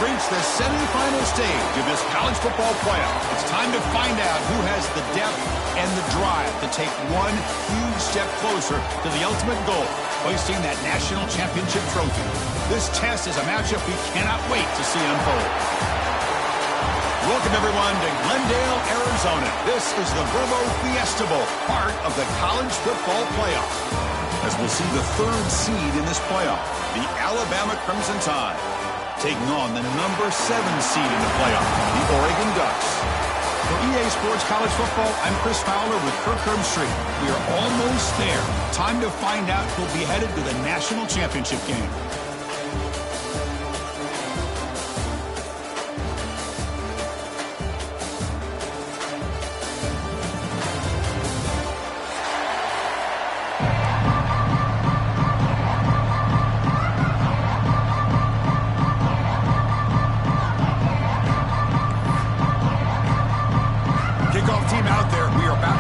reached the semifinal stage of this college football playoff. It's time to find out who has the depth and the drive to take one huge step closer to the ultimate goal, hoisting that national championship trophy. This test is a matchup we cannot wait to see unfold. Welcome, everyone, to Glendale, Arizona. This is the Verbo Fiesta Bowl, part of the college football playoff. As we'll see the third seed in this playoff, the Alabama Crimson Tide, taking on the number 7 seed in the playoff, the Oregon Ducks. For EA Sports College Football, I'm Chris Fowler with Kirk Herbstreit. We are almost there. Time to find out who'll be headed to the national championship game.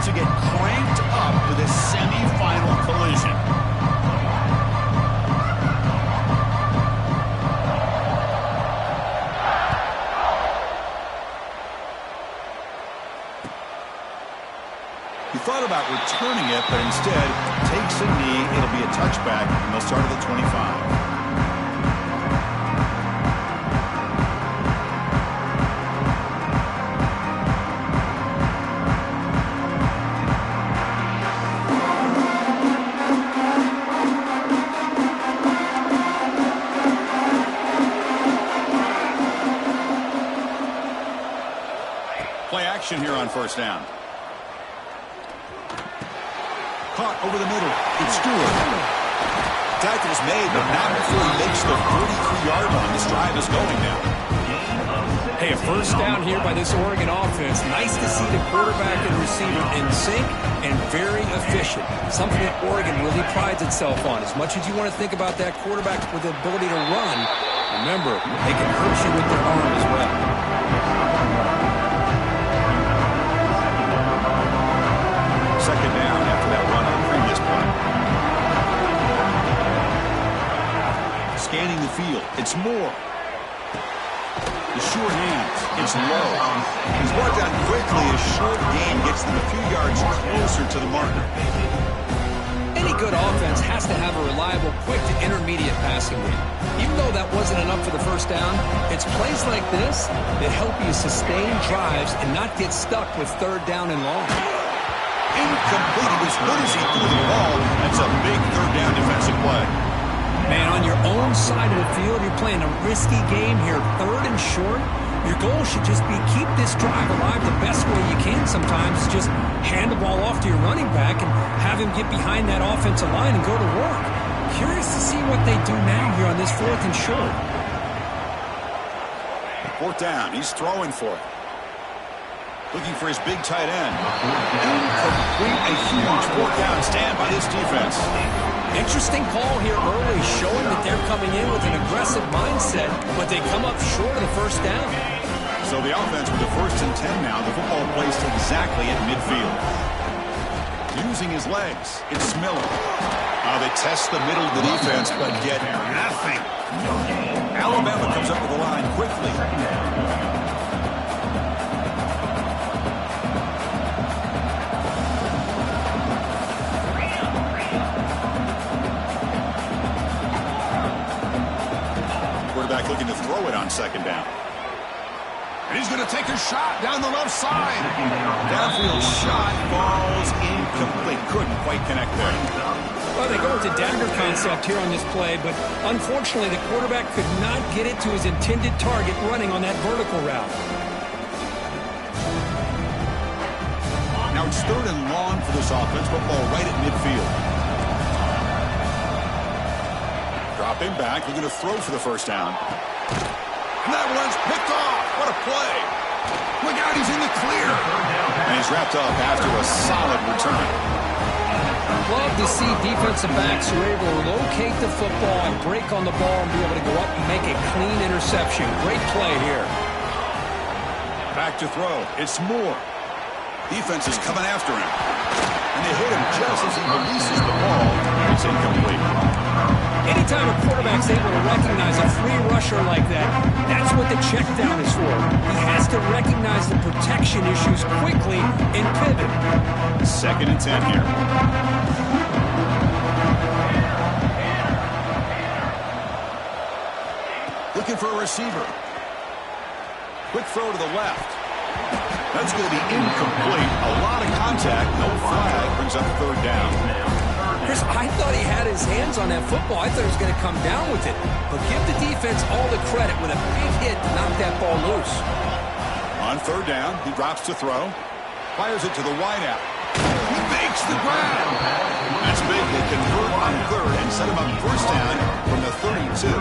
To get cranked up with a semifinal collision. He thought about returning it, but instead takes a knee. It'll be a touchback, and they'll start at the 25. Play action here on first down. Caught over the middle. It's Stewart. Tackle's made, but not before he makes the 43-yard line. This drive is going now. Hey, a first down here by this Oregon offense. Nice to see the quarterback and receiver in sync and very efficient. Something that Oregon really prides itself on. As much as you want to think about that quarterback with the ability to run, remember, they can hurt you with their arm as well. Second down after that run on the previous play. Scanning the field. It's Moore. The short hands. It's low. He's brought down quickly. A short gain gets them a few yards closer to the marker. Any good offense has to have a reliable, quick to intermediate passing game. Even though that wasn't enough for the first down, it's plays like this that help you sustain drives and not get stuck with third down and long. Incomplete. He was good as he threw the ball. That's a big third down defensive play. Man, on your own side of the field, you're playing a risky game here. Third and short. Your goal should just be keep this drive alive the best way you can sometimes. Just hand the ball off to your running back and have him get behind that offensive line and go to work. Curious to see what they do now here on this fourth and short. Fourth down. He's throwing for it. Looking for his big tight end. Incomplete. A huge fourth down stand by this defense. Interesting call here early, showing that they're coming in with an aggressive mindset, but they come up short of the first down. So the offense with the 1st and 10 now. The football placed exactly at midfield. Using his legs, it's Miller. They test the middle of the defense, but get nothing. Alabama comes up with the line quickly. Looking to throw it on second down. And he's going to take a shot down the left side. Downfield shot falls incomplete. Couldn't quite connect there. Well, they go with the dagger concept here on this play, but unfortunately the quarterback could not get it to his intended target running on that vertical route. Now it's third and long for this offense. Football right at midfield. Dropping back, looking to throw for the first down. And that one's picked off. What a play. Look out, he's in the clear. And he's wrapped up after a solid return. Love to see defensive backs who are able to locate the football and break on the ball and be able to go up and make a clean interception. Great play here. Back to throw. It's Moore. Defense is coming after him. And they hit him just as he releases the ball. It's incomplete. Anytime a quarterback's able to recognize a free rusher like that, that's what the check down is for. He has to recognize the protection issues quickly and pivot. 2nd and 10 here. Looking for a receiver. Quick throw to the left. That's going to be incomplete. A lot of contact. No flag. Brings up 3rd down. Chris, I thought he had his hands on that football. I thought he was going to come down with it. But give the defense all the credit with a big hit to knock that ball loose. On 3rd down, he drops to throw. Fires it to the wideout. He makes the grab. That's big. They convert on 3rd and set him up 1st down from the 32.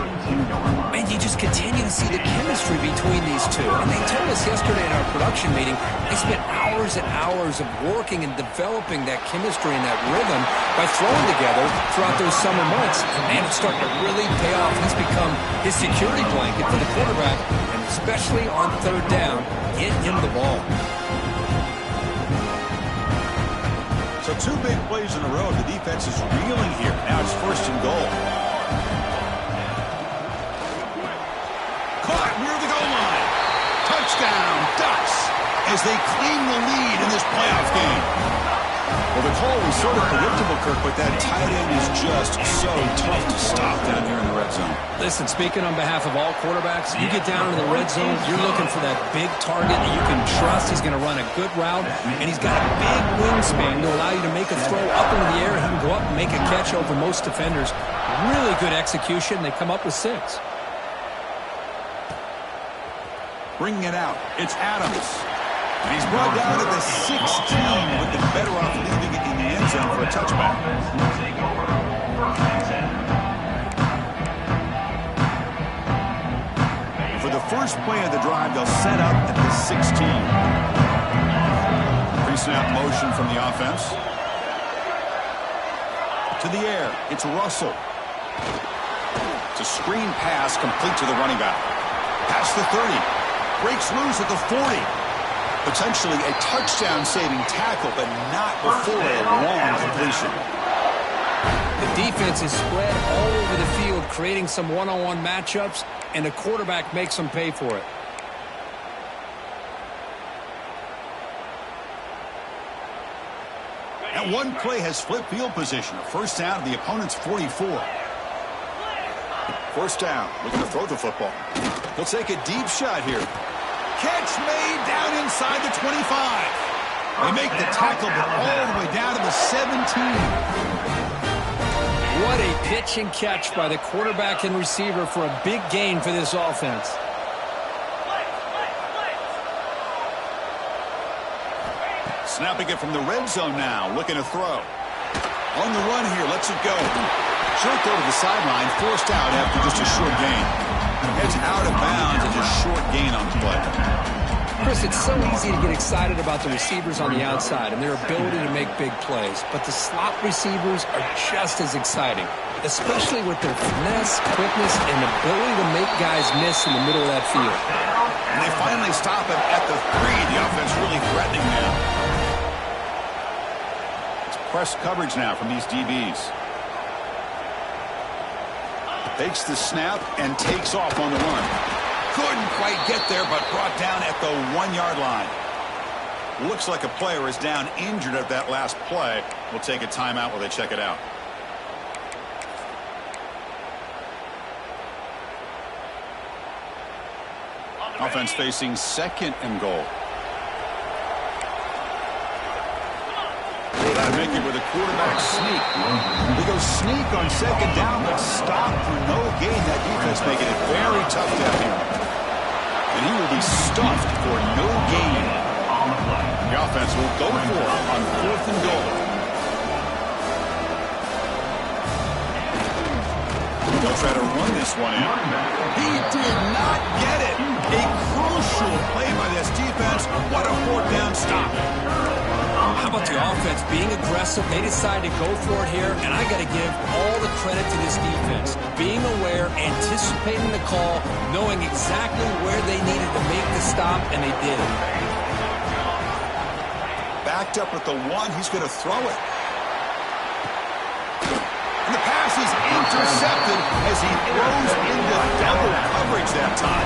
And you just continue to see the chemistry between these two. And they told us yesterday in our production meeting, they spent hours and hours of working and developing that chemistry and that rhythm by throwing together throughout those summer months. And man, it's starting to really pay off. He's become his security blanket for the quarterback, and especially on 3rd down, get him the ball. So 2 big plays in a row. The defense is reeling here. Now it's 1st and goal. Caught near the goal line. Touchdown, Ducks, as they claim the lead in this playoff game. Well, the call was sort of predictable, Kirk, but that tight end is just so tough to stop down here in the red zone. Listen, speaking on behalf of all quarterbacks, you get down into the red zone, you're looking for that big target that you can trust. He's going to run a good route, and he's got a big wingspan to allow you to make a throw up into the air. He can go up and make a catch over most defenders. Really good execution. They come up with 6. Bringing it out, it's Adams. And he's brought down to the 16, with the better off leaving it in the end zone for a touchback. For the first play of the drive, they'll set up at the 16. Pre-snap motion from the offense. To the air, it's Russell. It's a screen pass complete to the running back. Past the 30. Breaks loose at the 40. Potentially a touchdown-saving tackle, but not before a long completion. The defense is spread all over the field, creating some one-on-one matchups, and the quarterback makes them pay for it. And one play has flipped field position. A 1st down to the opponent's 44. 1st down, looking to throw the football. They'll take a deep shot here. Catch made down inside the 25. They make the tackle, but all the way down to the 17. What a pitch and catch by the quarterback and receiver for a big gain for this offense. Snapping it from the red zone now, looking to throw. On the run here, lets it go. Short throw to the sideline, forced out after just a short gain. Heads out of bounds and just short gain on the play. Chris, it's so easy to get excited about the receivers on the outside and their ability to make big plays, but the slot receivers are just as exciting, especially with their finesse, quickness, and ability to make guys miss in the middle of that field. And they finally stop him at the 3. The offense really threatening now. It's press coverage now from these DBs. Takes the snap and takes off on the run. Couldn't quite get there, but brought down at the 1-yard line. Looks like a player is down injured at that last play. We'll take a timeout while they check it out. Offense facing 2nd and goal. That'll make it with a quarterback sneak. They go sneak on 2nd down, but stop for no gain. That defense making it very tough down here. And he will be stuffed for no gain. The offense will go for it on 4th and goal. They'll try to run this one in. He did not get it. A crucial play by this defense. What a 4th down stop. How about the offense being aggressive? They decide to go for it here, and I got to give all the credit to this defense. Being aware, anticipating the call, knowing exactly where they needed to make the stop, and they did it. Back backed up at the 1. He's going to throw it. And the pass is intercepted as he throws into double coverage that time.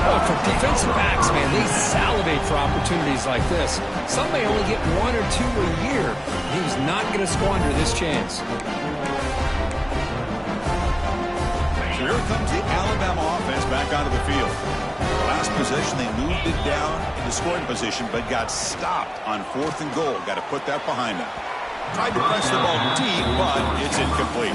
Oh, for defensive backs, man, they salivate for opportunities like this. Some may only get 1 or 2 a year. He was not going to squander this chance. So here comes the Alabama offense back onto the field. Last possession, they moved it down into scoring position, but got stopped on 4th and goal. Got to put that behind them. Tried to press the ball deep, but it's incomplete.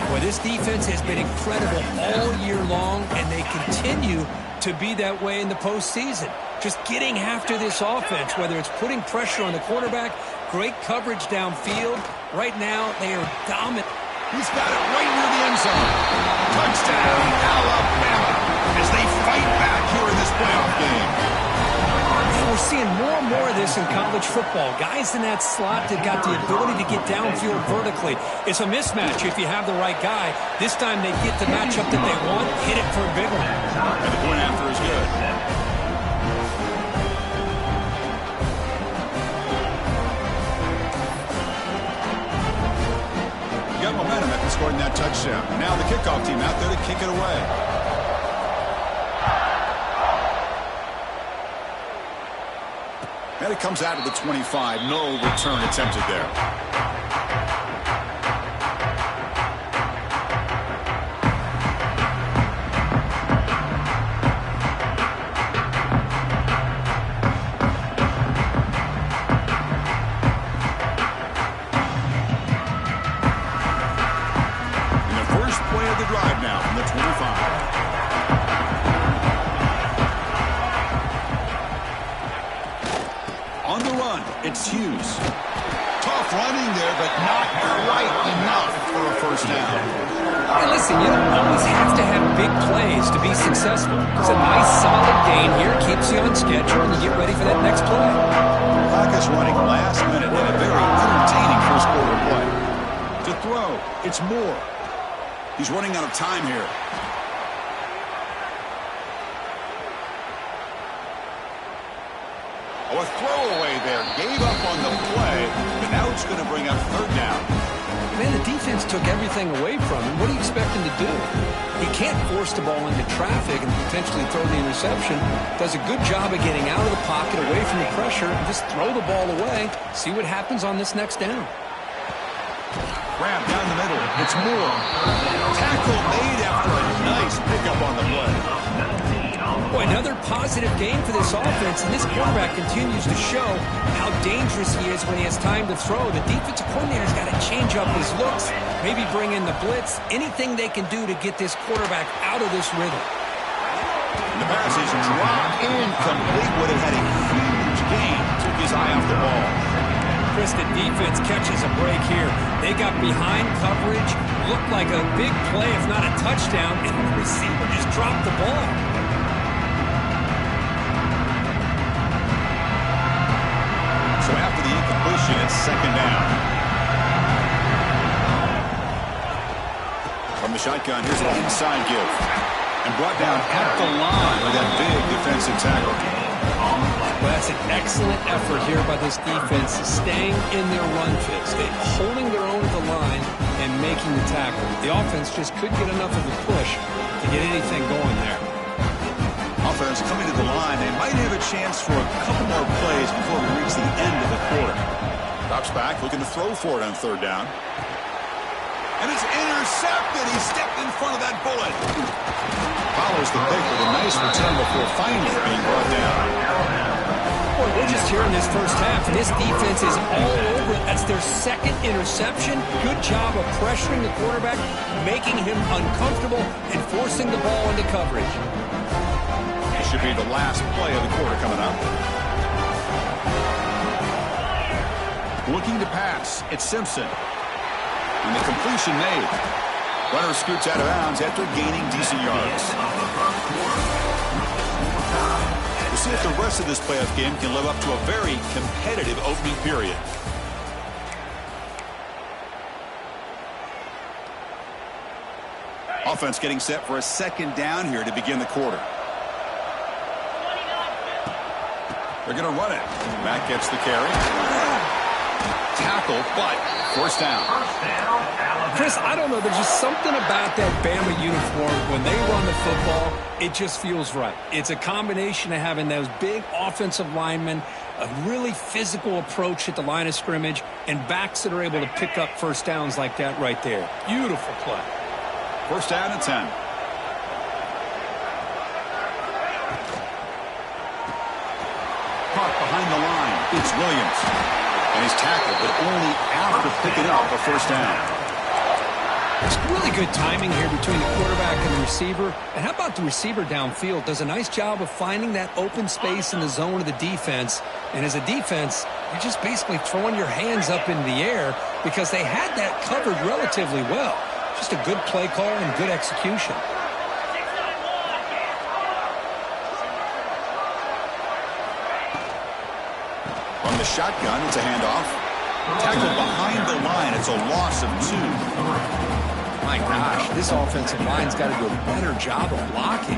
Boy, this defense has been incredible all year long, and they continue to be that way in the postseason. Just getting after this offense, whether it's putting pressure on the quarterback, great coverage downfield. Right now, they are dominant. He's got it right near the end zone. Touchdown, Alabama, as they fight back here in this playoff game. And we're seeing more and more of this in college football. Guys in that slot that got the ability to get downfield vertically. It's a mismatch if you have the right guy. This time they get the matchup that they want, hit it for a big one. And the point after is good. Got momentum after scoring that touchdown. Now the kickoff team out there to kick it away. And it comes out of the 25. No return attempted there. It's Hughes. Tough running there, but not quite enough for a first down. Hey, listen, you don't always have to have big plays to be successful. It's a nice, solid gain here. Keeps you on schedule, and you get ready for that next play. Clock is running last minute in a very entertaining first quarter play. To throw, it's Moore. He's running out of time here. Oh, a throwaway there. Gave up on the play, but now it's going to bring up 3rd down. Man, the defense took everything away from him. What do you expect him to do? He can't force the ball into traffic and potentially throw the interception. Does a good job of getting out of the pocket, away from the pressure, and just throw the ball away. See what happens on this next down. Grab down the middle. It's Moore. Tackle made after a nice pickup on the play. Boy, another positive game for this offense, and this quarterback continues to show how dangerous he is when he has time to throw. The defensive coordinator's got to change up his looks, maybe bring in the blitz, anything they can do to get this quarterback out of this rhythm. The pass is dropped incomplete. Would have had a huge gain. Took his eye off the ball. Chris, the defense catches a break here. They got behind coverage, looked like a big play, if not a touchdown, and the receiver just dropped the ball. So after the incompletion, it's 2nd down. From the shotgun, here's an inside give. And brought down at the line with that big defensive tackle. Well, that's an excellent effort here by this defense, staying in their run fits, holding their own at the line and making the tackle. The offense just couldn't get enough of a push to get anything going there. Offense coming to the line. They might have a chance for a couple more plays before we reach the end of the quarter. Drops back, looking to throw for it on 3rd down. And it's intercepted. He stepped in front of that bullet. Follows the pick with a nice return before finally being brought down. Boy, we're just here in this first half, and this defense is all over it. That's their 2nd interception. Good job of pressuring the quarterback, making him uncomfortable, and forcing the ball into coverage. Should be the last play of the quarter coming up. Looking to pass. It's Simpson. And the completion made. Runner scoots out of bounds after gaining decent yards. We'll see if the rest of this playoff game can live up to a very competitive opening period. Offense getting set for a 2nd down here to begin the quarter. They're going to run it. Matt gets the carry. Tackle, but first down. Chris, I don't know. There's just something about that Bama uniform. When they run the football, it just feels right. It's a combination of having those big offensive linemen, a really physical approach at the line of scrimmage, and backs that are able to pick up first downs like that right there. Beautiful play. First down and 10. Caught behind the line. It's Williams. And he's tackled, but only after picking up a first down. It's really good timing here between the quarterback and the receiver. And how about the receiver downfield? Does a nice job of finding that open space in the zone of the defense. And as a defense, you're just basically throwing your hands up in the air because they had that covered relatively well. Just a good play call and good execution. From the shotgun, it's a handoff. Tackled behind the line. It's a loss of 2. My gosh, this offensive line's got to do a better job of blocking.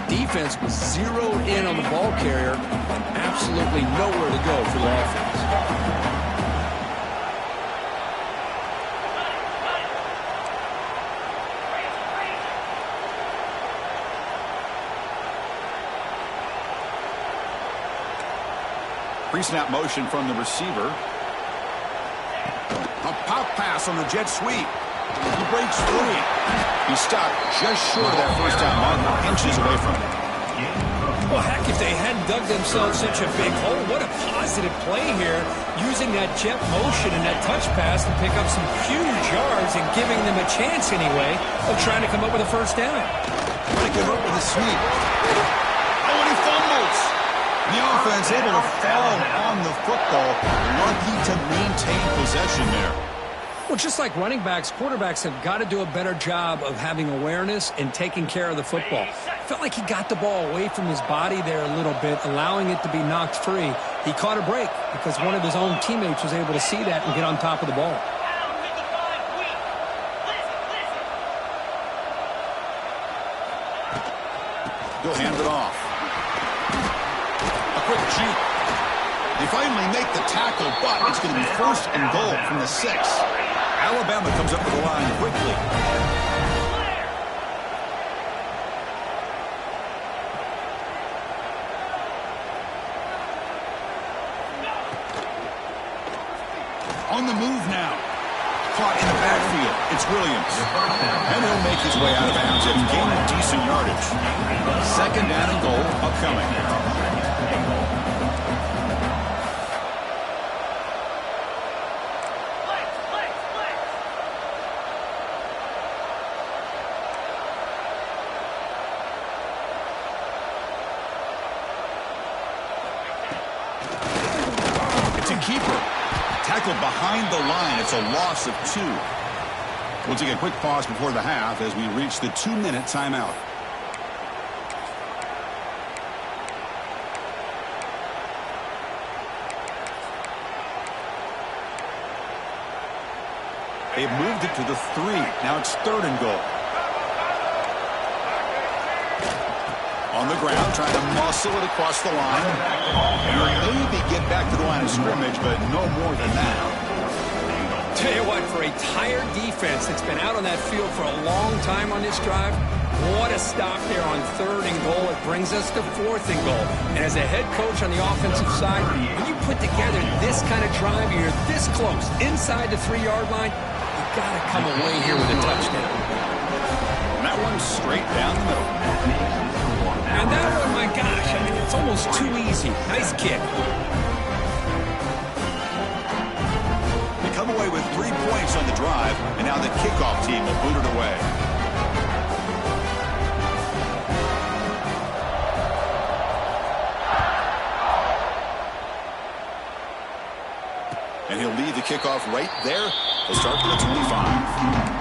The defense was zeroed in on the ball carrier and absolutely nowhere to go for the offense. Pre-snap motion from the receiver. A pop pass on the jet sweep. He breaks free. He's stopped just short of that first down marker, inches away from it. Well, heck, if they hadn't dug themselves such a big hole, what a positive play here, using that jet motion and that touch pass to pick up some huge yards and giving them a chance anyway of trying to come up with a first down. Trying to come up with a sweep. Oh, and he fumbles. The offense able to fall on the football, lucky to maintain possession there. Well, just like running backs, quarterbacks have got to do a better job of having awareness and taking care of the football. Felt like he got the ball away from his body there a little bit, allowing it to be knocked free. He caught a break because one of his own teammates was able to see that and get on top of the ball. He'll hand it off. A quick juke. They finally make the tackle, but it's going to be first and goal from the 6. Alabama comes up with the line quickly. On the move now. Caught in the backfield. It's Williams. And he'll make his way out of bounds and gain a decent yardage. Second down and goal upcoming. Keeper tackled behind the line. It's a loss of 2. We'll take a quick pause before the half as we reach the 2-minute timeout. They've moved it to the 3. Now it's third and goal. On the ground, trying to muscle it across the line. And maybe get back to the line of scrimmage, but no more than that. Tell you what, for a tired defense that's been out on that field for a long time on this drive, what a stop there on third and goal. It brings us to fourth and goal. And as a head coach on the offensive side, when you put together this kind of drive, you're this close, inside the 3-yard line, you've got to come away here with a touchdown. And that one's straight down the middle. And that one, my gosh, I mean, it's almost too easy. Nice kick. They come away with 3 points on the drive, and now the kickoff team will boot it away. And he'll lead the kickoff right there. He'll start to the 25.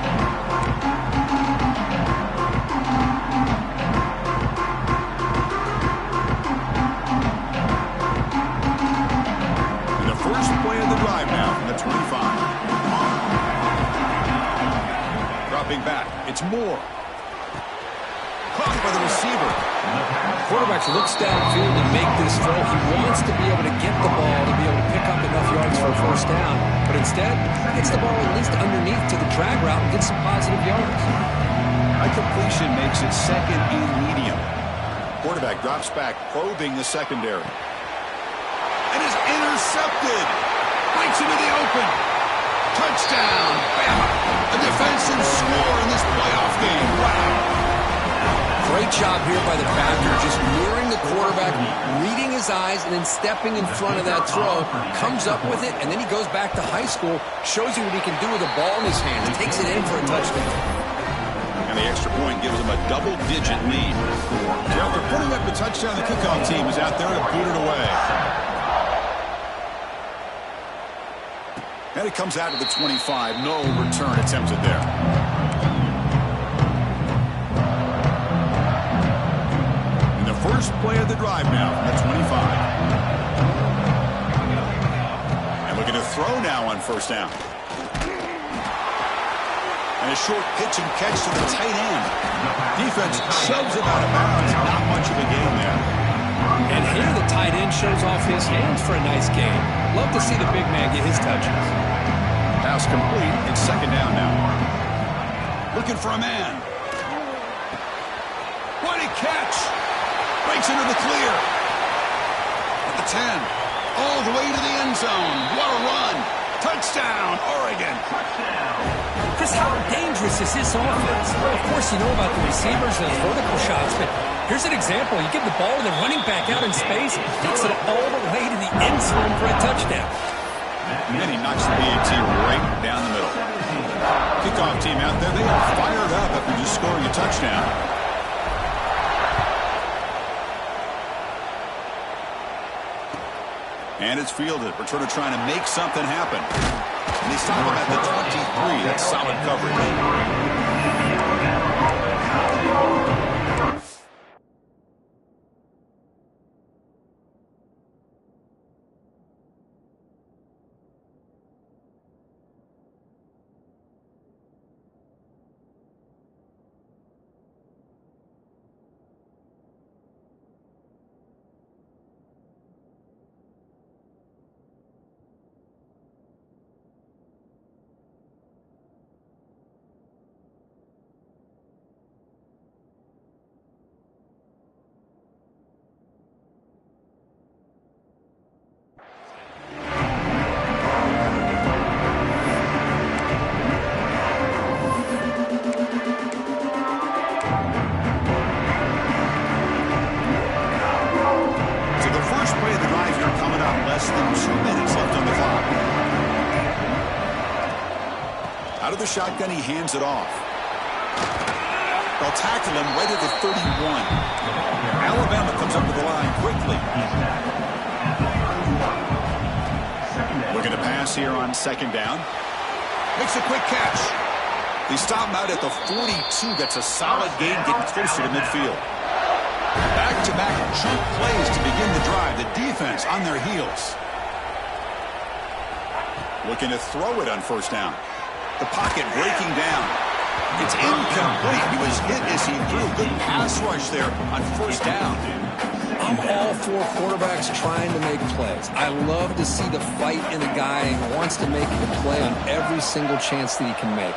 First play of the drive now from the 25. Dropping back. It's Moore. Caught by the receiver. Quarterback looks downfield to make this throw. He wants to be able to get the ball to be able to pick up enough yards for a first down. But instead, gets the ball at least underneath to the drag route and gets some positive yards. A completion makes it second and medium. Quarterback drops back, probing the secondary. And is intercepted. Breaks into the open. Touchdown. Bama. A defensive score in this playoff game. Wow. Great job here by the backer, just mirroring the quarterback, reading his eyes, and then stepping in front of that throw. Comes up with it, and then he goes back to high school, shows you what he can do with a ball in his hands, takes it in for a touchdown. And the extra point gives him a double-digit lead. Well, they're putting up the touchdown. The kickoff team is out there to boot it away. And it comes out to the 25. No return attempted there. First play of the drive now from the 25. And looking to throw now on first down. And a short pitch and catch to the tight end. Defense shoves him out of bounds. Not much of a gain there. And here the tight end shows off his hands for a nice gain. Love to see the big man get his touches. Pass complete. It's second down now. Looking for a man. What a catch! Breaks into the clear. At the 10. All the way to the end zone. What a run. Touchdown, Oregon. Chris, how dangerous is this offense? Well, of course, you know about the receivers and those vertical shots, but here's an example. You give the ball to the running back out in space, takes it all the way to the end zone for a touchdown. And then he knocks the BAT right down the middle. Kickoff team out there, they are fired up after just scoring a touchdown. And it's fielded. Returner trying to make something happen. And they stop him at the 23. That's solid coverage. Shotgun, he hands it off. They'll tackle him right at the 31. Alabama comes up to the line quickly. Looking to pass here on second down. Makes a quick catch. They stop him out at the 42. That's a solid gain, getting closer to midfield. Back-to-back chunk plays to begin the drive. The defense on their heels. Looking to throw it on first down. The pocket breaking down. It's incomplete. He was hit as he threw. Good pass rush there on first down. I'm all for quarterbacks trying to make plays. I love to see the fight in a guy who wants to make the play on every single chance that he can make.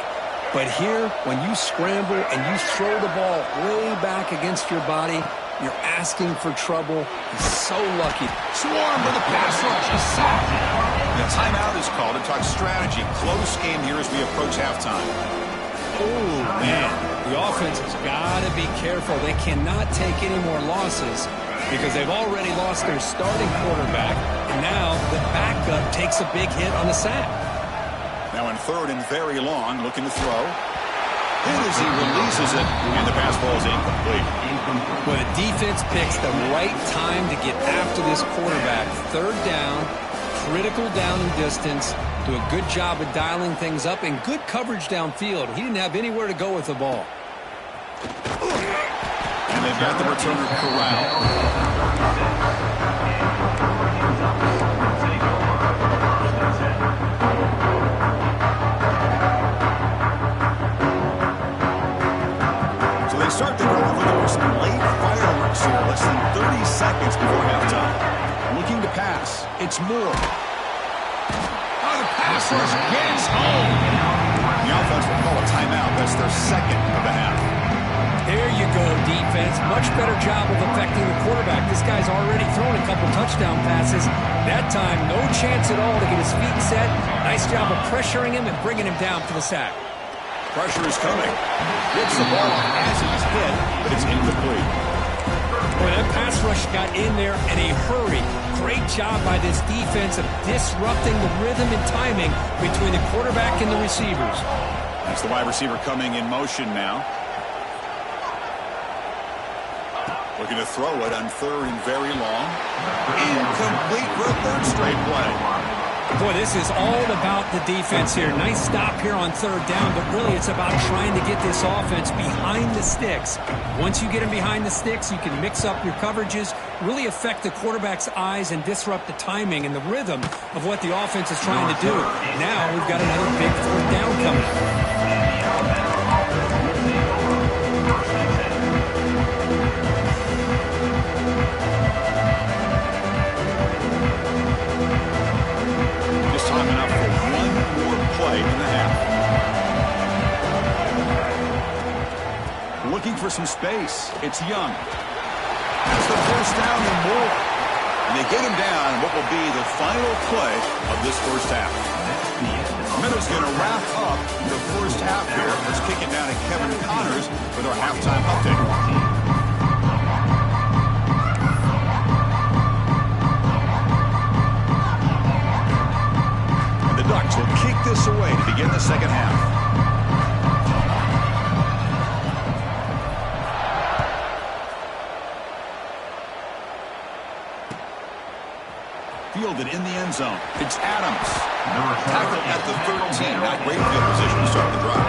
But here, when you scramble and you throw the ball way back against your body, you're asking for trouble. He's so lucky. Swarm with a pass rush. A sack. The timeout is called to talk strategy. Close game here as we approach halftime. Oh, man. The offense has got to be careful. They cannot take any more losses because they've already lost their starting quarterback. And now the backup takes a big hit on the sack. Now in third and very long, looking to throw. Hit as he releases it, and the pass ball is incomplete. Well, the defense picks the right time to get after this quarterback. Third down. Critical down and distance, do a good job of dialing things up, and good coverage downfield. He didn't have anywhere to go with the ball. And they've got the returner corralled. So they start the drive with some late fireworks here seconds before halftime. Looking to pass. It's Moore. Oh, the pass rush gets home. The offense will call a timeout. That's their second of the half. There you go, defense. Much better job of affecting the quarterback. This guy's already thrown a couple touchdown passes. That time, no chance at all to get his feet set. Nice job of pressuring him and bringing him down for the sack. Pressure is coming. Gets the ball as he's hit, but it's incomplete. Boy, that pass rush got in there in a hurry. Great job by this defense of disrupting the rhythm and timing between the quarterback and the receivers. That's the wide receiver coming in motion now. Looking to throw it on third and very long. Incomplete for a third straight play. Boy, this is all about the defense here. Nice stop here on third down, but really it's about trying to get this offense behind the sticks. Once you get them behind the sticks, you can mix up your coverages, really affect the quarterback's eyes and disrupt the timing and the rhythm of what the offense is trying to do. Now we've got another big fourth down coming up. Time enough for one more play in the half. Looking for some space. It's Young. That's the first down and more. And they get him down in what will be the final play of this first half. Meadows going to wrap up the first half here. Let's kick it down to Kevin Connors with our halftime update. Ducks will kick this away to begin the second half. Fielded in the end zone. It's Adams. Tackled at the 13. Not great field position to start the drive.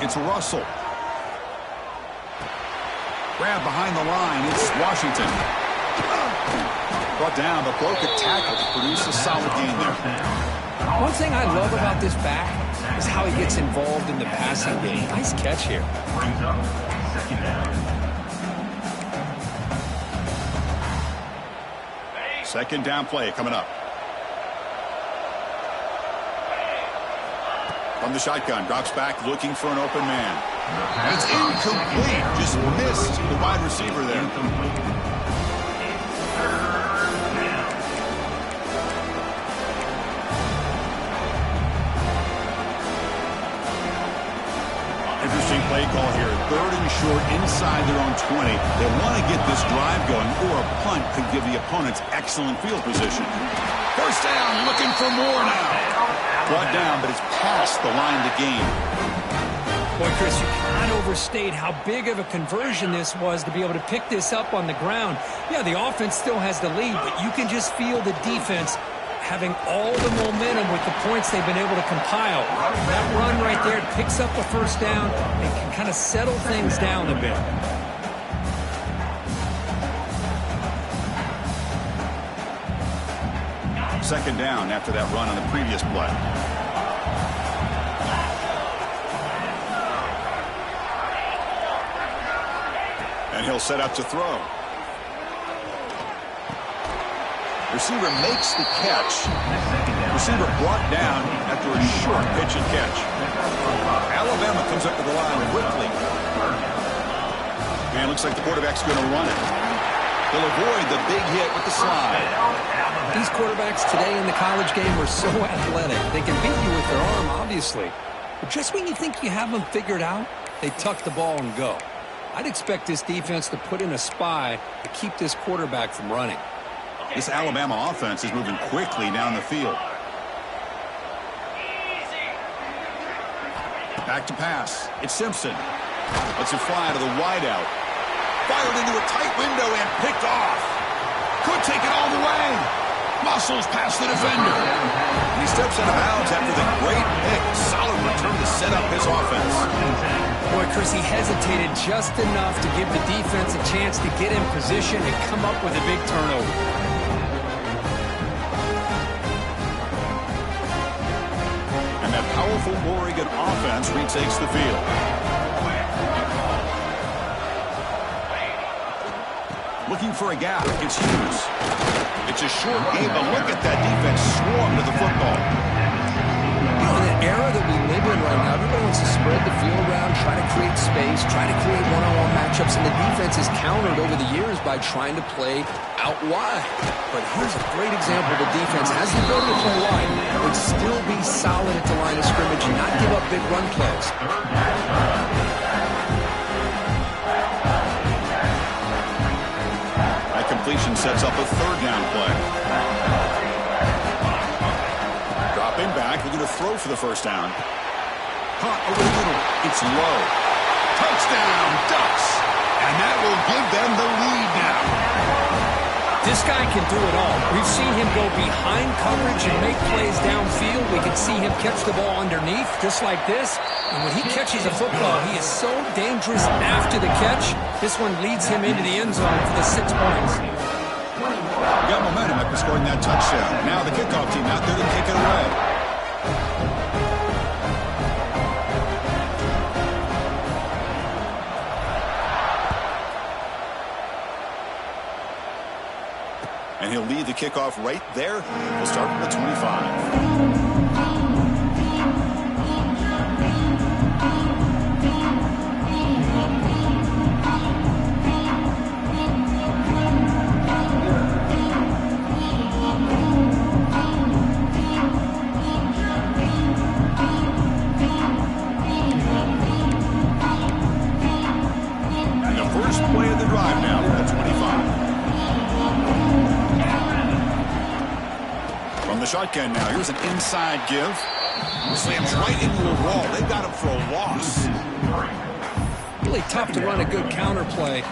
It's Russell. Grab behind the line. It's Washington. Brought down, but broke a tackle to produce a solid gain there. One thing I love about this back is how he gets involved in the passing game. Nice catch here. Second down play coming up. From the shotgun, drops back looking for an open man. And it's incomplete. Just missed the wide receiver there. Interesting play call here. Third and short inside their own 20. They want to get this drive going, or a punt could give the opponents excellent field position. First down, looking for more now. Brought down, but it's past the line to gain. Boy, Chris, you cannot overstate how big of a conversion this was to be able to pick this up on the ground. Yeah, the offense still has the lead, but you can just feel the defense having all the momentum with the points they've been able to compile. That run right there picks up the first down and can kind of settle things down a bit. Second down after that run on the previous play. And he'll set up to throw. Receiver makes the catch. Receiver brought down after a short pitch and catch. Alabama comes up to the line quickly. And looks like the quarterback's going to run it. He'll avoid the big hit with the slide. These quarterbacks today in the college game are so athletic. They can beat you with their arm, obviously. But just when you think you have them figured out, they tuck the ball and go. I'd expect this defense to put in a spy to keep this quarterback from running. This Alabama offense is moving quickly down the field. Back to pass. It's Simpson. Lets it fly to the wideout. Fired into a tight window and picked off. Could take it all the way. Muscles past the defender. And he steps out of bounds after the great pick. Solid return to set up his offense. Boy, Chris, he hesitated just enough to give the defense a chance to get in position and come up with a big turnover. And that powerful Oregon offense retakes the field. Looking for a gap. It's Hughes. It's a short game, but look at that defense swarm to the football. In an era that we live in right now, everybody wants to spread the field around, try to create space, try to create one-on-one matchups, and the defense is countered over the years by trying to play out wide. But here's a great example. The defense has the ability to play wide, but still be solid at the line of scrimmage and not give up big run plays. That completion sets up a third down play. Dropping back, looking to throw for the first down. Caught over the middle. It's low. Touchdown, Ducks. And that will give them the lead now. This guy can do it all. We've seen him go behind coverage and make plays downfield. We can see him catch the ball underneath, just like this. And when he catches a football, he is so dangerous after the catch. This one leads him into the end zone for the 6 points. We got momentum after scoring that touchdown. Now the kickoff team out there to kick it away. And he'll lead the kickoff right there. We'll start from the 25. And the first play of the drive now from the 25. The shotgun now. Here's an inside give. Slams right into the wall. They've got him for a loss. Really tough to run a good counter play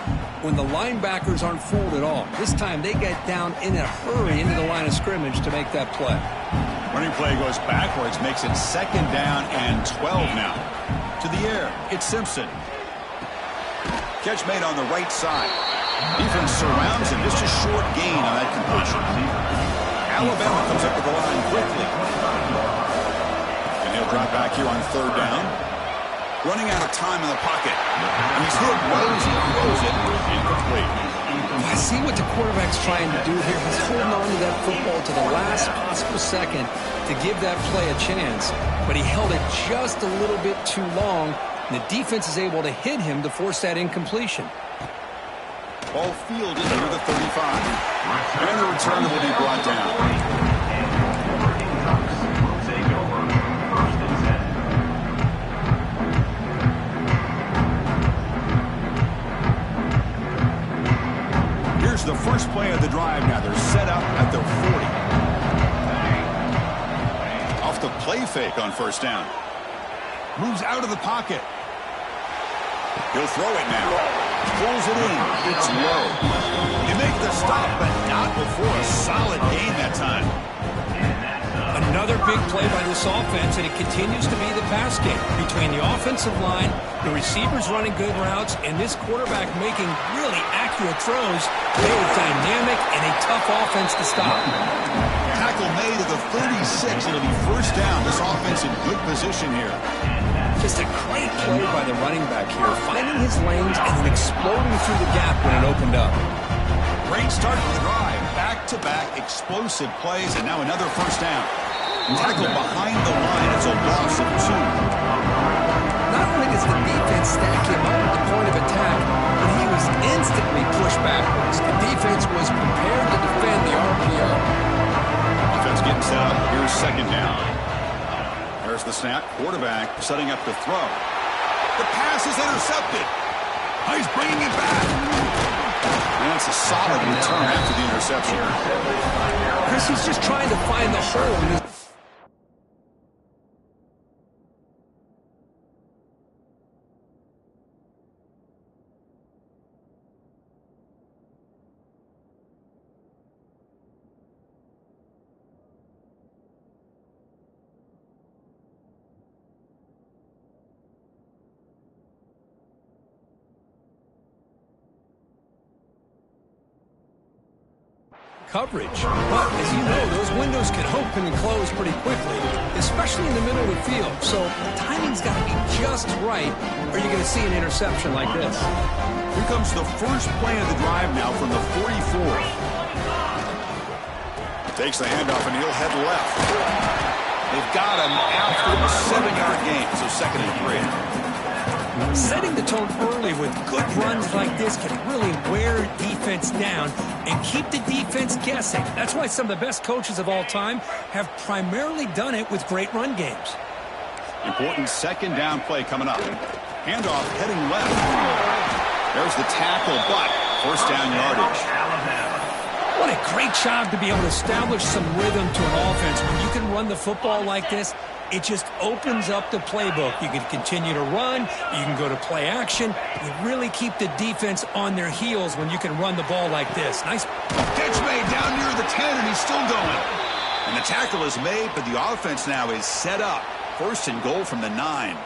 when the linebackers aren't fooled at all. This time they get down in a hurry into the line of scrimmage to make that play. Running play goes backwards, makes it second down and 12 now. To the air, it's Simpson. Catch made on the right side. Defense surrounds him. Just a short gain on that completion. Alabama comes up with the line quickly. And he'll drop back here on third down. Running out of time in the pocket. And he's hit well as he throws it. Incomplete. I see what the quarterback's trying to do here. He's holding on to that football to the last possible second to give that play a chance. But he held it just a little bit too long. And the defense is able to hit him to force that incompletion. Ball fielded near the 35. And the return will be brought down. Here's the first play of the drive now. They're set up at their 40. Off the play fake on first down. Moves out of the pocket. He'll throw it now. Pulls it in. It's low. You make the stop, but not before a solid gain that time. Another big play by this offense, and it continues to be the pass game. Between the offensive line, the receivers running good routes, and this quarterback making really accurate throws, they are dynamic and a tough offense to stop. Tackle made at the 36. It'll be first down. This offense in good position here. Just a great play by the running back here, finding his lanes and then exploding through the gap when it opened up. Great start to the drive. Back-to-back explosive plays, and now another first down. Tackle behind the line. It's a loss of 2. not only does the defense stack him up at the point of attack, but he was instantly pushed backwards. The defense was prepared to defend the RPO. Offense getting set up. Here's second down. There's the snap. Quarterback setting up to throw. The pass is intercepted. He's bringing it back. And it's a solid return after the interception. Chris, he's just trying to find the hole in his... coverage. But as you know, those windows can open and close pretty quickly, especially in the middle of the field. So the timing's got to be just right, or you're going to see an interception like this. Here comes the first play of the drive now from the 44. Takes the handoff and he'll head left. They've got him out for a 7-yard gain, so 2nd and 3. Setting the tone early with good runs like this can really wear defense down and keep the defense guessing. That's why some of the best coaches of all time have primarily done it with great run games. Important 2nd down play coming up. Handoff heading left. There's the tackle, but 1st down yardage. What a great job to be able to establish some rhythm to an offense. When you can run the football like this, it just opens up the playbook. You can continue to run. You can go to play action. You really keep the defense on their heels when you can run the ball like this. Nice catch made down near the 10, and he's still going. And the tackle is made, but the offense now is set up. 1st and goal from the 9.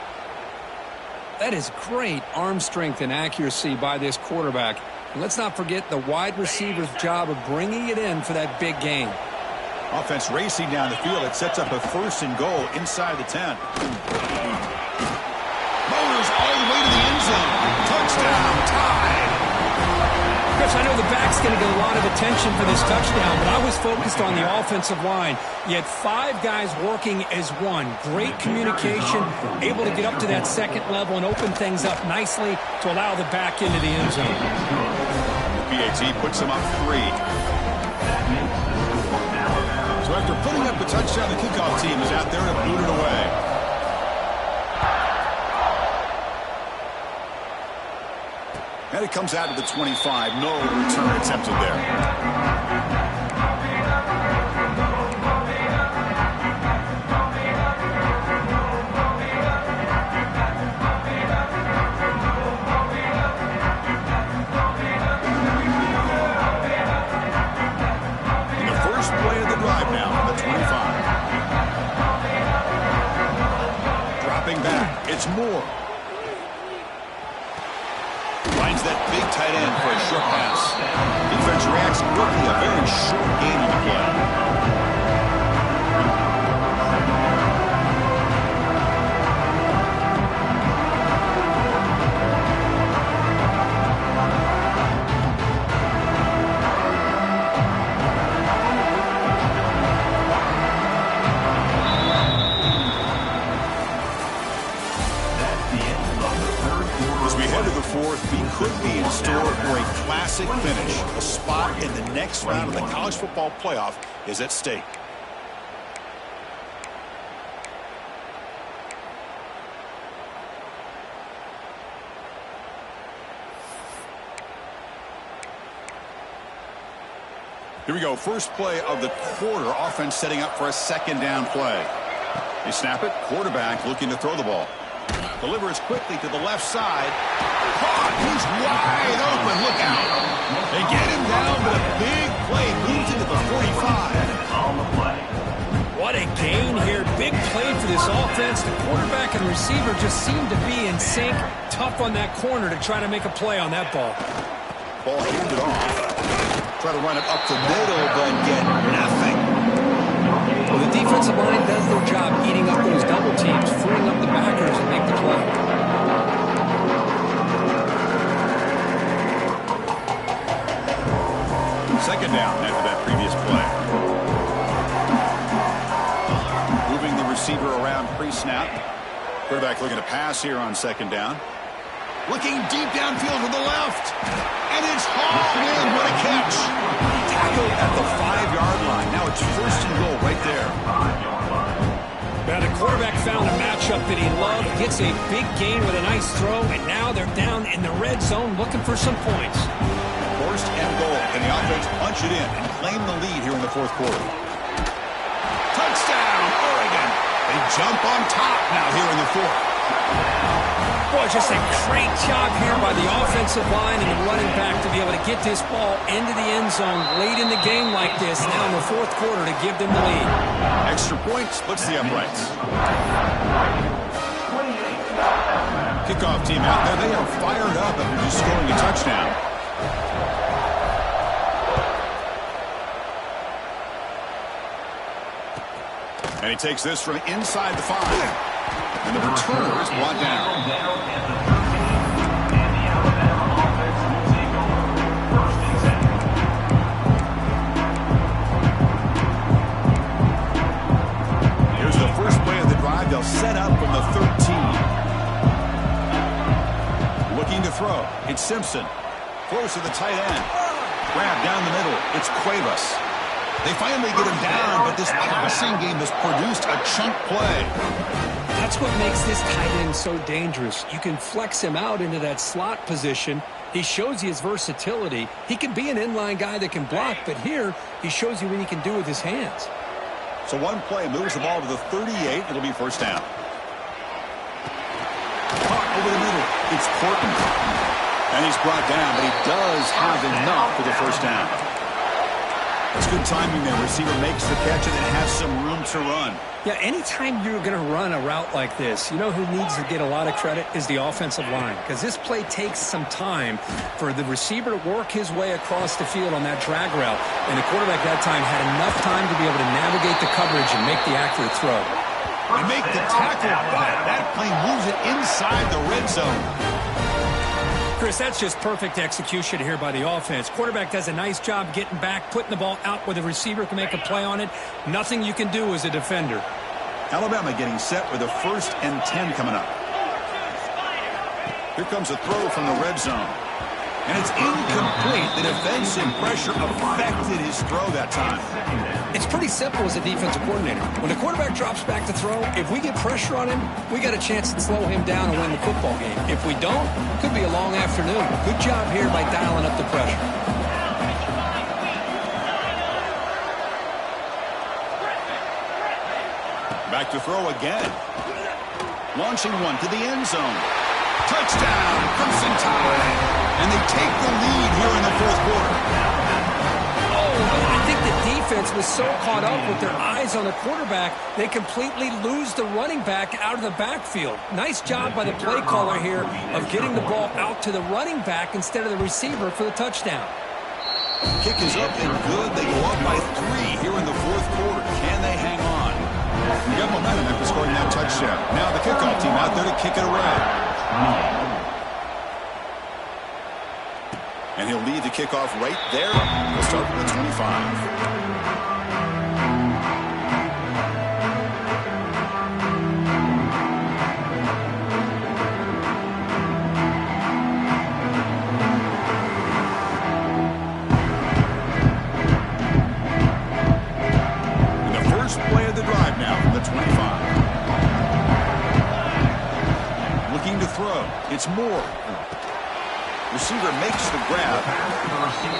That is great arm strength and accuracy by this quarterback. And let's not forget the wide receiver's job of bringing it in for that big gain. Offense racing down the field. It sets up a 1st and goal inside the 10. Motors all the way to the end zone. Touchdown, tied. Chris, I know the back's going to get a lot of attention for this touchdown, but I was focused on the offensive line. You had 5 guys working as one. Great communication, able to get up to that 2nd level and open things up nicely to allow the back into the end zone. The PAT puts him up 3. So after putting up the touchdown, the kickoff team is out there to boot it away. And it comes out to the 25. No return attempted there. It's Moore. Finds that big tight end for a short pass. Defense reacts quickly. A very short gain on the play. We could be in store for a classic finish. A spot in the next round of the college football playoff is at stake. Here we go. First play of the quarter. Offense setting up for a 2nd down play. They snap it. Quarterback looking to throw the ball. Delivers quickly to the left side. Caught. He's wide open. Look out. They get him down, but a big play moves into the 45. What a gain here. Big play for this offense. The quarterback and receiver just seem to be in sync. Tough on that corner to try to make a play on that ball. Ball handed off. Try to run it up the middle, but get nothing. Well, the defensive line does their job eating up those double teams, freeing up the backers and make the play. Second down after that previous play. Moving the receiver around pre-snap. Quarterback looking to pass here on second down. Looking deep downfield to the left. And it's hauled in. What a catch. Tackled at the 5-yard line. Now it's first and goal right there. Now the quarterback found a matchup that he loved. Gets a big gain with a nice throw. And now they're down in the red zone looking for some points. First and goal. Can the offense punch it in and claim the lead here in the fourth quarter? Touchdown, Oregon. They jump on top now here in the fourth. Boy, just a great job here by the offensive line and the running back to be able to get this ball into the end zone late in the game like this, now in the fourth quarter to give them the lead. Extra point splits the uprights. Kickoff team out there. They are fired up after just scoring a touchdown. And he takes this from inside the 5. And the returner is brought down. Here's the first play of the drive. They'll set up from the 13. Looking to throw. It's Simpson. Throws to the tight end. Grab down the middle. It's Cuevas. They finally get him down, but this passing game has produced a chunk play. That's what makes this tight end so dangerous. You can flex him out into that slot position. He shows you his versatility. He can be an inline guy that can block, but here he shows you what he can do with his hands. So one play moves the ball to the 38. It'll be first down. Caught over the middle. It's Portman. And he's brought down, but he does have enough for the first down. It's good timing there. Receiver makes the catch and then has some room to run. Yeah, anytime you're going to run a route like this, you know who needs to get a lot of credit is the offensive line. Because this play takes some time for the receiver to work his way across the field on that drag route. And the quarterback that time had enough time to be able to navigate the coverage and make the accurate throw. They make the tackle, but that play moves it inside the red zone. Chris, that's just perfect execution here by the offense. Quarterback does a nice job getting back, putting the ball out where the receiver can make a play on it. Nothing you can do as a defender. Alabama getting set with a 1st and 10 coming up. Here comes a throw from the red zone. And it's incomplete. The defensive pressure affected his throw that time. It's pretty simple as a defensive coordinator. When the quarterback drops back to throw, if we get pressure on him, we got a chance to slow him down and win the football game. If we don't, it could be a long afternoon. Good job here by dialing up the pressure. Back to throw again. Launching one to the end zone. Touchdown, Crimson Tide. And they take the lead here in the fourth quarter. I think the defense was so caught up with their eyes on the quarterback, they completely lose the running back out of the backfield. Nice job by the play caller here of getting the ball out to the running back instead of the receiver for the touchdown. Kick is up and good. They go up by 3 here in the fourth quarter. Can they hang on? You got momentum after scoring that touchdown. Now the kickoff team out there to kick it away. And he'll lead the kickoff right there. We'll start from the 25. And the first play of the drive now from the 25. Looking to throw. It's Moore. Receiver makes the grab.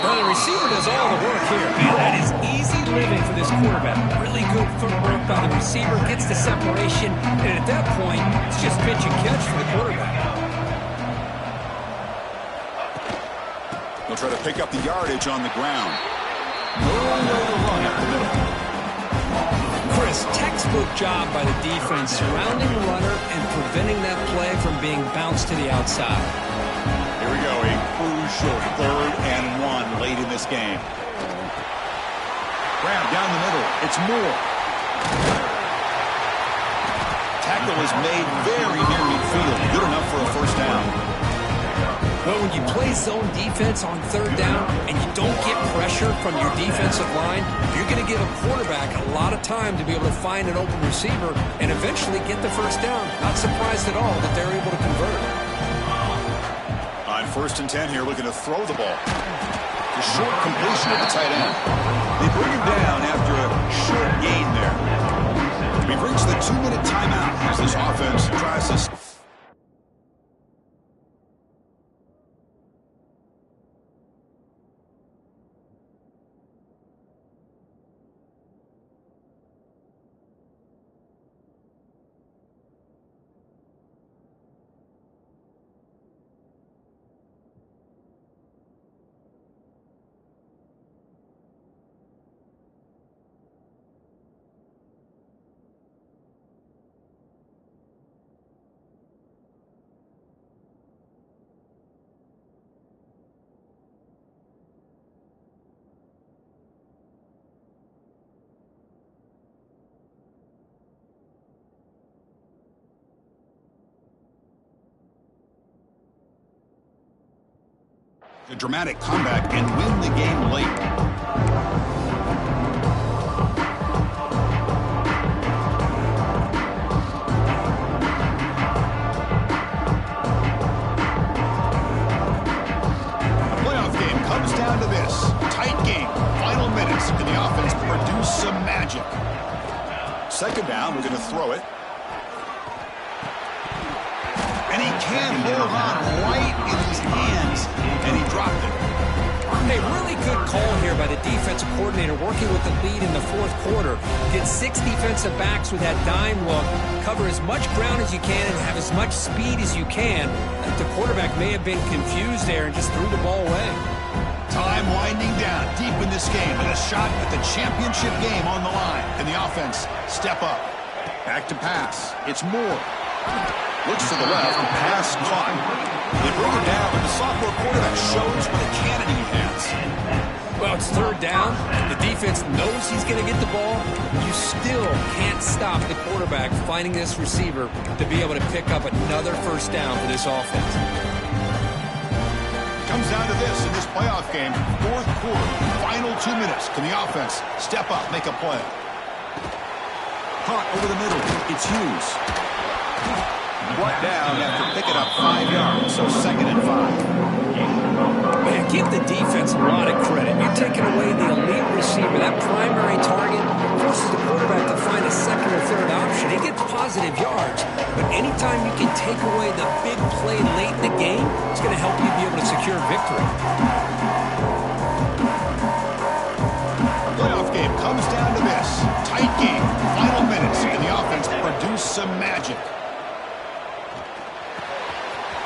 Well, the receiver does all the work here. Man, that is easy living for this quarterback. Really good footwork by the receiver, gets the separation, and at that point, it's just pitch and catch for the quarterback. They'll try to pick up the yardage on the ground. Nowhere to run up the middle. Chris, textbook job by the defense surrounding the runner and preventing that play from being bounced to the outside. Here we go, a crucial 3rd and 1 late in this game. Grab down the middle. It's Moore. Tackle is made very near midfield. Good enough for a first down. Well, when you play zone defense on third down and you don't get pressure from your defensive line, you're going to give a quarterback a lot of time to be able to find an open receiver and eventually get the first down. Not surprised at all that they're able to convert. On 1st and 10 here, looking to throw the ball. A short completion at the tight end. They bring him down after a short gain there. We've reached the 2-minute timeout as this offense tries to... A dramatic comeback and win the game late. The playoff game comes down to this. Tight game. Final minutes. Can the offense produce some magic? 2nd down, we're going to throw it. And he can't hold on right in his hands, and he dropped it. Hey, really good call here by the defensive coordinator working with the lead in the 4th quarter. Get 6 defensive backs with that dime look, cover as much ground as you can, and have as much speed as you can. The quarterback may have been confused there and just threw the ball away. Time winding down deep in this game, and a shot at the championship game on the line. Can the offense step up? Back to pass. It's Moore. Looks to the left, pass caught. They bring him down, but the sophomore quarterback shows what a cannon he has. Well, it's 3rd down. The defense knows he's going to get the ball. You still can't stop the quarterback finding this receiver to be able to pick up another first down for this offense. Comes down to this in this playoff game. 4th quarter, final 2 minutes. Can the offense step up, make a play? Caught over the middle. It's Hughes. Brought down after picking up 5 yards, so 2nd and 5. Man, give the defense a lot of credit. You're taking away the elite receiver, that primary target, forces the quarterback to find a 2nd or 3rd option. He gets positive yards, but anytime you can take away the big play late in the game, it's going to help you be able to secure victory. Playoff game comes down to this. Tight game, final minutes, and the offense produce some magic.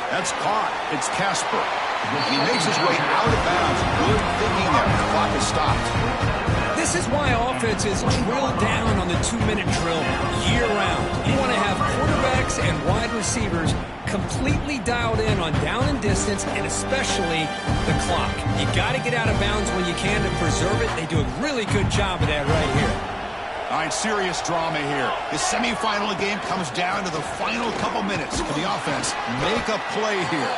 That's caught. It's Casper. And he makes his way out of bounds. Good thinking there. The clock is stopped. This is why offenses drill down on the 2-minute drill year-round. You want to have quarterbacks and wide receivers completely dialed in on down and distance, and especially the clock. You got to get out of bounds when you can to preserve it. They do a really good job of that right here. All right, serious drama here. The semifinal game comes down to the final couple minutes. Can the offense make a play here?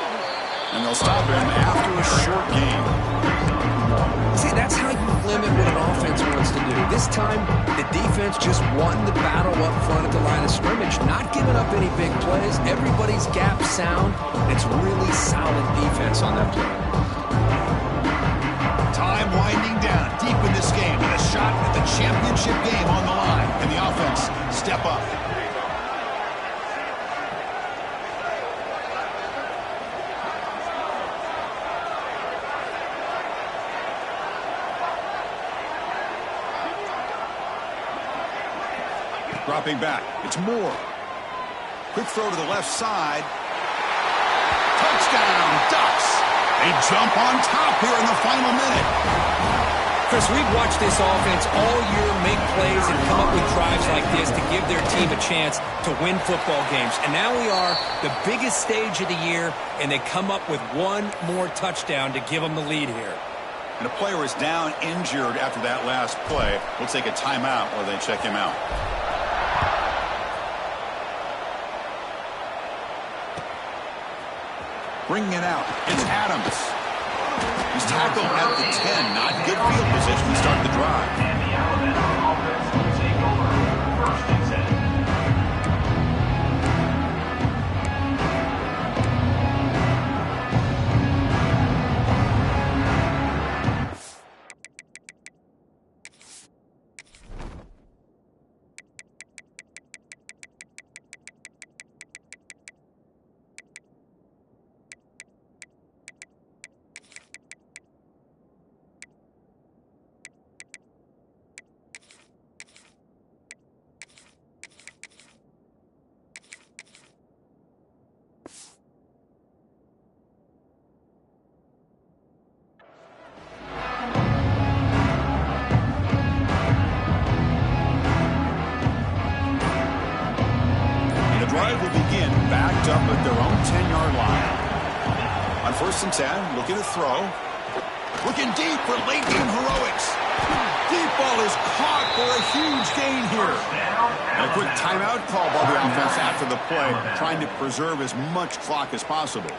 And they'll stop him after a short game. See, that's how you limit what an offense wants to do. This time, the defense just won the battle up front at the line of scrimmage, not giving up any big plays. Everybody's gap sound. It's really solid defense on that play. Time winding down deep in this game, and a shot at the championship game on the line. Can the offense step up? Dropping back. It's Moore. Quick throw to the left side. Touchdown, Ducks. They jump on top here in the final minute. Chris, we've watched this offense all year make plays and come up with drives like this to give their team a chance to win football games. And now we are the biggest stage of the year, and they come up with one more touchdown to give them the lead here. And a player is down injured after that last play. We'll take a timeout while they check him out. Bringing it out. It's Adams. He's tackled at the 10. Not good field position to start the drive. And the Alabama offense will take over first and 10. Drive will begin backed up at their own 10-yard line. On 1st and 10, looking to throw. Looking deep for late game heroics. Deep ball is caught for a huge gain here. And a quick timeout call by the offense after the play, trying to preserve as much clock as possible.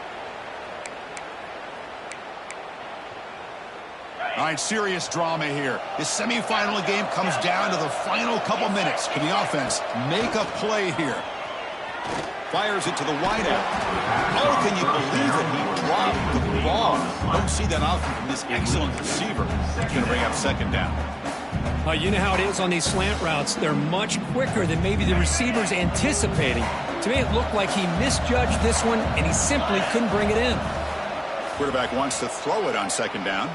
All right, serious drama here. This semifinal game comes down to the final couple minutes. Can the offense make a play here? Fires it to the wideout. Oh, can you believe it? He dropped the ball. Don't see that often from this excellent receiver. He's going to bring up 2nd down. You know how it is on these slant routes. They're much quicker than maybe the receiver's anticipating. To me, it looked like he misjudged this one, and he simply couldn't bring it in. Quarterback wants to throw it on 2nd down.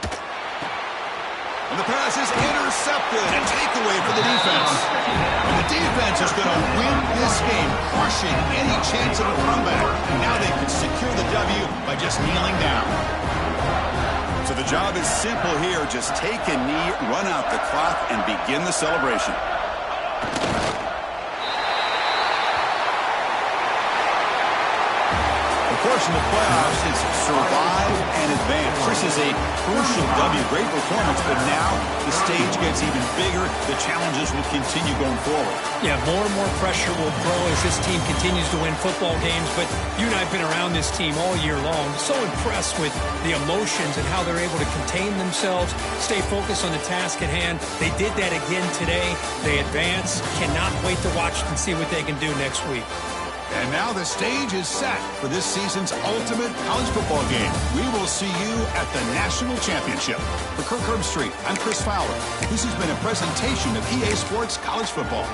And the pass is intercepted. A takeaway for the defense. And the defense is going to win this game, crushing any chance of a comeback. Now they can secure the W by just kneeling down. So the job is simple here. Just take a knee, run out the clock, and begin the celebration. Of course, in the playoffs, it's survive and advance. This is a crucial W. Great performance, but now the stage gets even bigger. The challenges will continue going forward. Yeah, more and more pressure will grow as this team continues to win football games, but you and I have been around this team all year long. So impressed with the emotions and how they're able to contain themselves, stay focused on the task at hand. They did that again today. They advance. Cannot wait to watch and see what they can do next week. And now the stage is set for this season's ultimate college football game. We will see you at the National Championship. For Kirk Herbstreit, I'm Chris Fowler. This has been a presentation of EA Sports College Football.